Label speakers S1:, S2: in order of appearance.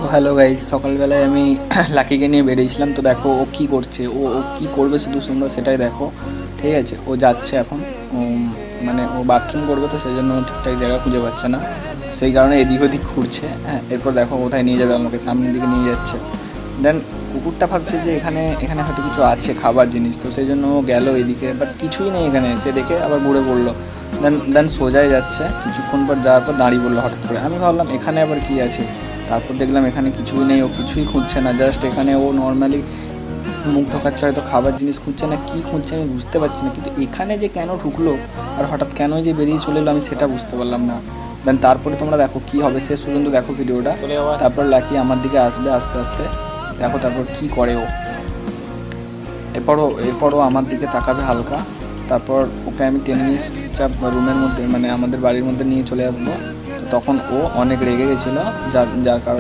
S1: So hello guys, সকালবেলায় আমি লাকিকে নিয়ে বেরিয়েছিলাম। তো দেখো ও কী করছে, ও ও কী করবে শুধু সুন্দর সেটাই দেখো। ঠিক আছে, ও যাচ্ছে এখন, মানে ও বাথরুম করবে, তো সেই জন্য ঠিকঠাক জায়গা খুঁজে পাচ্ছে না, সেই কারণে এদিক ওদিক ঘুরছে। হ্যাঁ, এরপর দেখো কোথায় নিয়ে যাবে আমাকে, সামনের দিকে নিয়ে যাচ্ছে। দেন কুকুরটা ভাবছে যে এখানে এখানে হয়তো কিছু আছে খাবার জিনিস, তো সেই জন্য ও গেল এদিকে, বাট কিছুই নেই এখানে। সে দেখে আবার ঘুরে পড়লো। দেন দেন সোজাই যাচ্ছে, কিছুক্ষণ পর যাওয়ার পর দাঁড়িয়ে পড়লো হঠাৎ করে। আমি ভাবলাম এখানে আবার কি আছে, তারপর দেখলাম এখানে কিছুই নেই, ও কিছুই খুঁজছে না, জাস্ট এখানে ও নর্মালি মুখ ঢোকাচ্ছে, হয়তো খাবার জিনিস খুঁজছে না কি খুঁজছে আমি বুঝতে পারছি না, কিন্তু এখানে যে কেন ঢুকলো আর হঠাৎ কেন যে বেরিয়ে চলে এলো আমি সেটা বুঝতে পারলাম না। দেন তারপরে তোমরা দেখো কি হবে, শেষ পর্যন্ত দেখো ভিডিওটা। তারপর লাকি আমার দিকে আসবে আস্তে আস্তে, দেখো তারপর কি করে ও। এরপরও আমার দিকে তাকাবে হালকা, তারপর ওকে আমি টেনে নিয়ে চুপচাপ রুমের মধ্যে, মানে আমাদের বাড়ির মধ্যে নিয়ে চলে আসবো। তো তখন ও অনেক রেগে গেছিলো, যার যার কারণে